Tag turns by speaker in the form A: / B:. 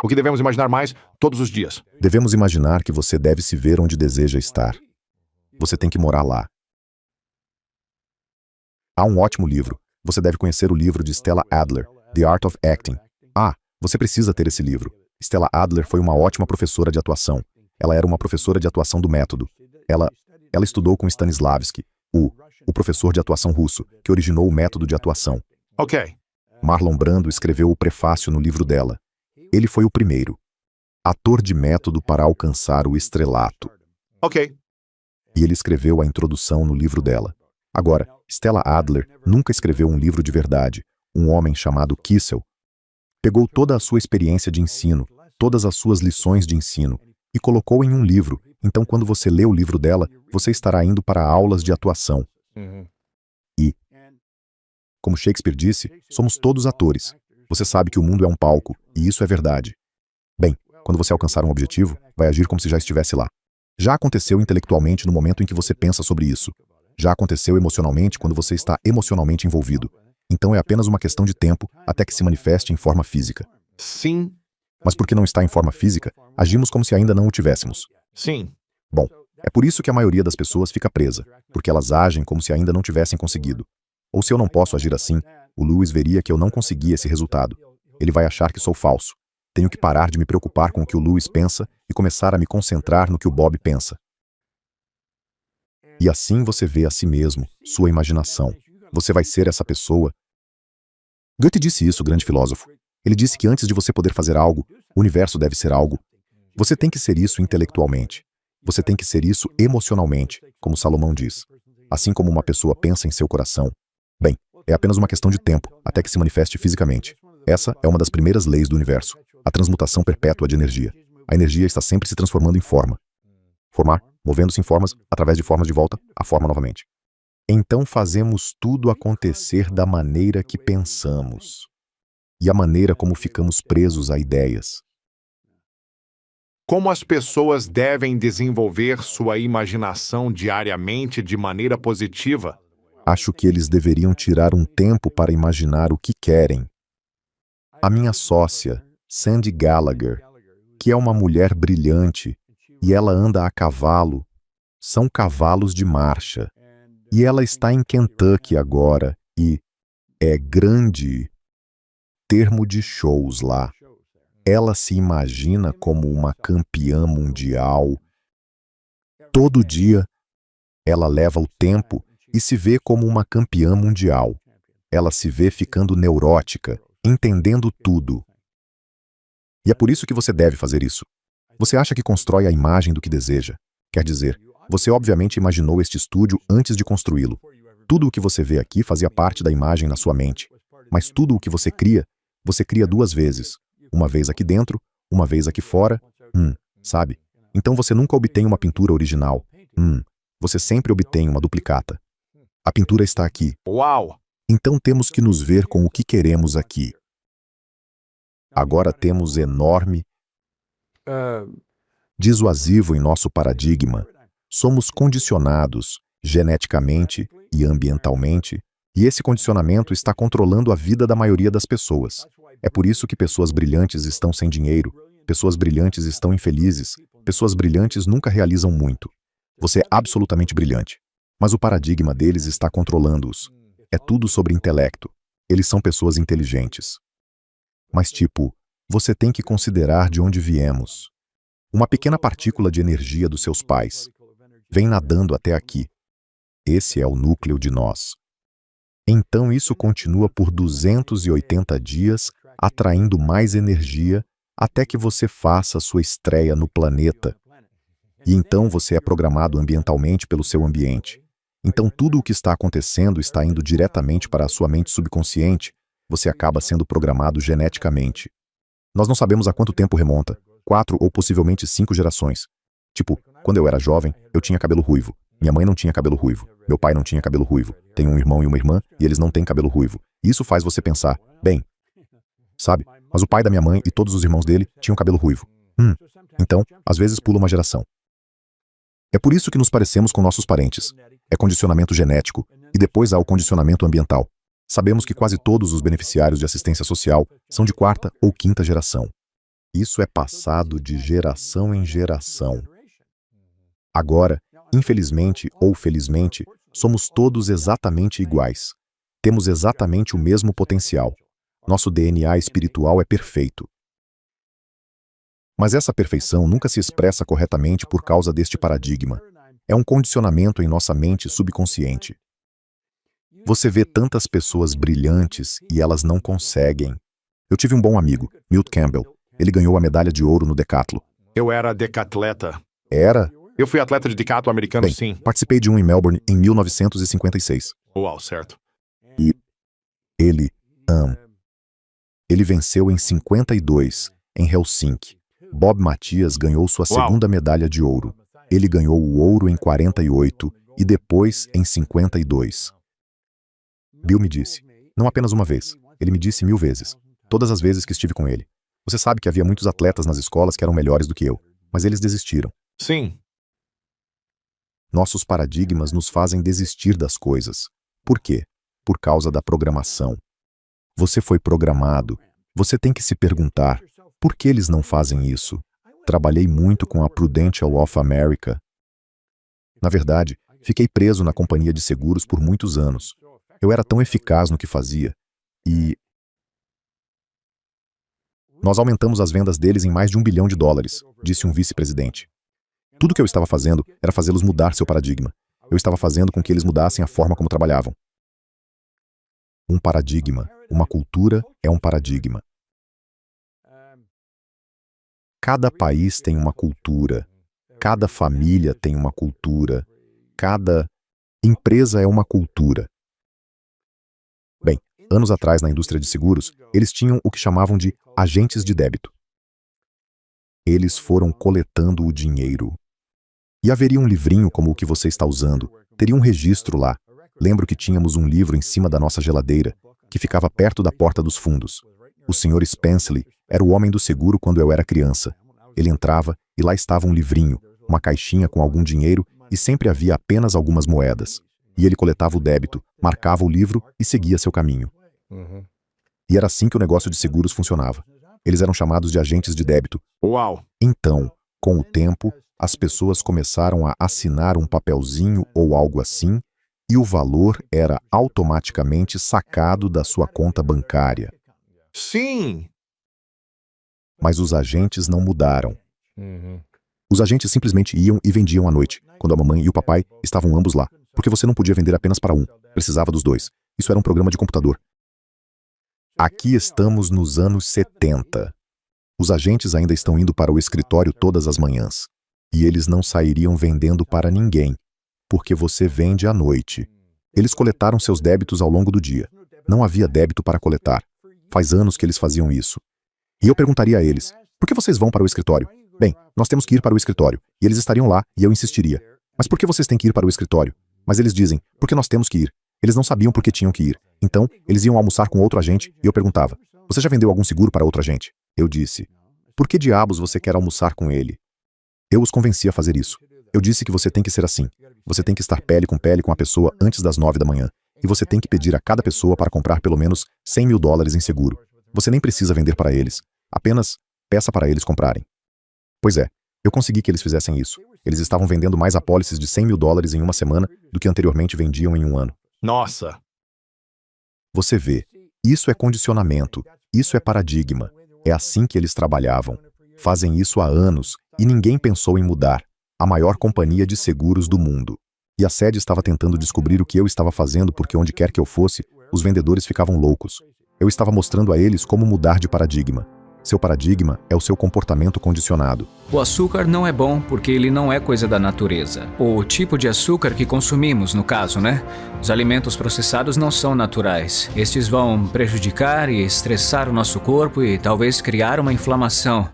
A: O que devemos imaginar mais todos os dias?
B: Devemos imaginar que você deve se ver onde deseja estar. Você tem que morar lá. Há um ótimo livro. Você deve conhecer o livro de Stella Adler, The Art of Acting. Você precisa ter esse livro. Stella Adler foi uma ótima professora de atuação. Ela era uma professora de atuação do método. Ela estudou com Stanislavski, o professor de atuação russo, que originou o método de atuação.
A: Ok.
B: Marlon Brando escreveu o prefácio no livro dela. Ele foi o primeiro ator de método para alcançar o estrelato.
A: Ok.
B: E ele escreveu a introdução no livro dela. Agora, Stella Adler nunca escreveu um livro de verdade. Um homem chamado Kissel pegou toda a sua experiência de ensino, todas as suas lições de ensino, e colocou em um livro. Então, quando você lê o livro dela, você estará indo para aulas de atuação. E, como Shakespeare disse, somos todos atores. Você sabe que o mundo é um palco, e isso é verdade. Bem, quando você alcançar um objetivo, vai agir como se já estivesse lá. Já aconteceu intelectualmente no momento em que você pensa sobre isso. Já aconteceu emocionalmente quando você está emocionalmente envolvido. Então é apenas uma questão de tempo até que se manifeste em forma física.
A: Sim.
B: Mas porque não está em forma física, agimos como se ainda não o tivéssemos.
A: Sim.
B: Bom, é por isso que a maioria das pessoas fica presa, porque elas agem como se ainda não tivessem conseguido. Ou se eu não posso agir assim, o Lewis veria que eu não consegui esse resultado. Ele vai achar que sou falso. Tenho que parar de me preocupar com o que o Lewis pensa e começar a me concentrar no que o Bob pensa. E assim você vê a si mesmo, sua imaginação. Você vai ser essa pessoa. Goethe disse isso, grande filósofo. Ele disse que antes de você poder fazer algo, o universo deve ser algo. Você tem que ser isso intelectualmente. Você tem que ser isso emocionalmente, como Salomão diz. Assim como uma pessoa pensa em seu coração. Bem, é apenas uma questão de tempo, até que se manifeste fisicamente. Essa é uma das primeiras leis do universo, a transmutação perpétua de energia. A energia está sempre se transformando em forma. Formar, movendo-se em formas, através de formas de volta, a forma novamente. Então fazemos tudo acontecer da maneira que pensamos. E a maneira como ficamos presos a ideias.
A: Como as pessoas devem desenvolver sua imaginação diariamente de maneira positiva?
B: Acho que eles deveriam tirar um tempo para imaginar o que querem. A minha sócia, Sandy Gallagher, que é uma mulher brilhante, e ela anda a cavalo, são cavalos de marcha. E ela está em Kentucky agora, e é grande termo de shows lá. Ela se imagina como uma campeã mundial. Todo dia, ela leva o tempo e se vê como uma campeã mundial. Ela se vê ficando neurótica, entendendo tudo. E é por isso que você deve fazer isso. Você acha que constrói a imagem do que deseja. Quer dizer, você obviamente imaginou este estúdio antes de construí-lo. Tudo o que você vê aqui fazia parte da imagem na sua mente. Mas tudo o que você cria duas vezes. Uma vez aqui dentro, uma vez aqui fora. Sabe? Então você nunca obtém uma pintura original. Você sempre obtém uma duplicata. A pintura está aqui.
A: Uau!
B: Então temos que nos ver com o que queremos aqui. Agora temos enorme dissuasivo em nosso paradigma. Somos condicionados, geneticamente e ambientalmente, e esse condicionamento está controlando a vida da maioria das pessoas. É por isso que pessoas brilhantes estão sem dinheiro, pessoas brilhantes estão infelizes, pessoas brilhantes nunca realizam muito. Você é absolutamente brilhante, mas o paradigma deles está controlando-os. É tudo sobre intelecto. Eles são pessoas inteligentes. Mas você tem que considerar de onde viemos. Uma pequena partícula de energia dos seus pais vem nadando até aqui. Esse é o núcleo de nós. Então isso continua por 280 dias, atraindo mais energia, até que você faça sua estreia no planeta. E então você é programado ambientalmente pelo seu ambiente. Então tudo o que está acontecendo está indo diretamente para a sua mente subconsciente. Você acaba sendo programado geneticamente. Nós não sabemos há quanto tempo remonta. 4 ou possivelmente 5 gerações. Quando eu era jovem, eu tinha cabelo ruivo. Minha mãe não tinha cabelo ruivo. Meu pai não tinha cabelo ruivo. Tenho um irmão e uma irmã, e eles não têm cabelo ruivo. Isso faz você pensar, bem, sabe? Mas o pai da minha mãe e todos os irmãos dele tinham cabelo ruivo. Então, às vezes pula uma geração. É por isso que nos parecemos com nossos parentes. É condicionamento genético, e depois há o condicionamento ambiental. Sabemos que quase todos os beneficiários de assistência social são de 4ª ou 5ª geração. Isso é passado de geração em geração. Agora, infelizmente ou felizmente, somos todos exatamente iguais. Temos exatamente o mesmo potencial. Nosso DNA espiritual é perfeito. Mas essa perfeição nunca se expressa corretamente por causa deste paradigma. É um condicionamento em nossa mente subconsciente. Você vê tantas pessoas brilhantes e elas não conseguem. Eu tive um bom amigo, Milt Campbell. Ele ganhou a medalha de ouro no decatlo.
A: Eu era decatleta.
B: Era?
A: Eu fui atleta de decatlo americano,
B: Bem,
A: sim.
B: participei de um em Melbourne em 1956.
A: Uau, certo.
B: E ele venceu em 52, em Helsinki. Bob Matias ganhou sua segunda medalha de ouro. Ele ganhou o ouro em 48 e depois em 52. Bill me disse, não apenas uma vez, ele me disse 1000 vezes, todas as vezes que estive com ele. Você sabe que havia muitos atletas nas escolas que eram melhores do que eu, mas eles desistiram.
A: Sim.
B: Nossos paradigmas nos fazem desistir das coisas. Por quê? Por causa da programação. Você foi programado. Você tem que se perguntar, por que eles não fazem isso? Trabalhei muito com a Prudential of America. Na verdade, fiquei preso na companhia de seguros por muitos anos. Eu era tão eficaz no que fazia. E nós aumentamos as vendas deles em mais de $1 bilhão, disse um vice-presidente. Tudo o que eu estava fazendo era fazê-los mudar seu paradigma. Eu estava fazendo com que eles mudassem a forma como trabalhavam. Um paradigma, uma cultura é um paradigma. Cada país tem uma cultura, cada família tem uma cultura, cada empresa é uma cultura. Bem, anos atrás na indústria de seguros, eles tinham o que chamavam de agentes de débito. Eles foram coletando o dinheiro. E haveria um livrinho como o que você está usando, teria um registro lá. Lembro que tínhamos um livro em cima da nossa geladeira, que ficava perto da porta dos fundos. O Sr. Spenceley era o homem do seguro quando eu era criança. Ele entrava e lá estava um livrinho, uma caixinha com algum dinheiro e sempre havia apenas algumas moedas. E ele coletava o débito, marcava o livro e seguia seu caminho. E era assim que o negócio de seguros funcionava. Eles eram chamados de agentes de débito.
A: Uau.
B: Então, com o tempo, as pessoas começaram a assinar um papelzinho ou algo assim, e o valor era automaticamente sacado da sua conta bancária.
A: Sim.
B: Mas os agentes não mudaram. Os agentes simplesmente iam e vendiam à noite, quando a mamãe e o papai estavam ambos lá, porque você não podia vender apenas para um, precisava dos dois. Isso era um programa de computador. Aqui estamos nos anos 70. Os agentes ainda estão indo para o escritório todas as manhãs. E eles não sairiam vendendo para ninguém, porque você vende à noite. Eles coletaram seus débitos ao longo do dia. Não havia débito para coletar. Faz anos que eles faziam isso. E eu perguntaria a eles, por que vocês vão para o escritório? Bem, nós temos que ir para o escritório. E eles estariam lá, e eu insistiria. Mas por que vocês têm que ir para o escritório? Mas eles dizem, porque nós temos que ir. Eles não sabiam por que tinham que ir. Então, eles iam almoçar com outro agente, e eu perguntava, você já vendeu algum seguro para outro agente? Eu disse, por que diabos você quer almoçar com ele? Eu os convenci a fazer isso. Eu disse que você tem que ser assim. Você tem que estar pele com a pessoa antes das 9 da manhã. E você tem que pedir a cada pessoa para comprar pelo menos $100 mil em seguro. Você nem precisa vender para eles. Apenas peça para eles comprarem. Pois é, eu consegui que eles fizessem isso. Eles estavam vendendo mais apólices de $100 mil em uma semana do que anteriormente vendiam em um ano.
A: Nossa.
B: Você vê, isso é condicionamento, isso é paradigma. É assim que eles trabalhavam. Fazem isso há anos e ninguém pensou em mudar. A maior companhia de seguros do mundo. E a sede estava tentando descobrir o que eu estava fazendo porque onde quer que eu fosse, os vendedores ficavam loucos. Eu estava mostrando a eles como mudar de paradigma. Seu paradigma é o seu comportamento condicionado.
C: O açúcar não é bom porque ele não é coisa da natureza. O tipo de açúcar que consumimos, no caso, né? Os alimentos processados não são naturais. Estes vão prejudicar e estressar o nosso corpo e talvez criar uma inflamação.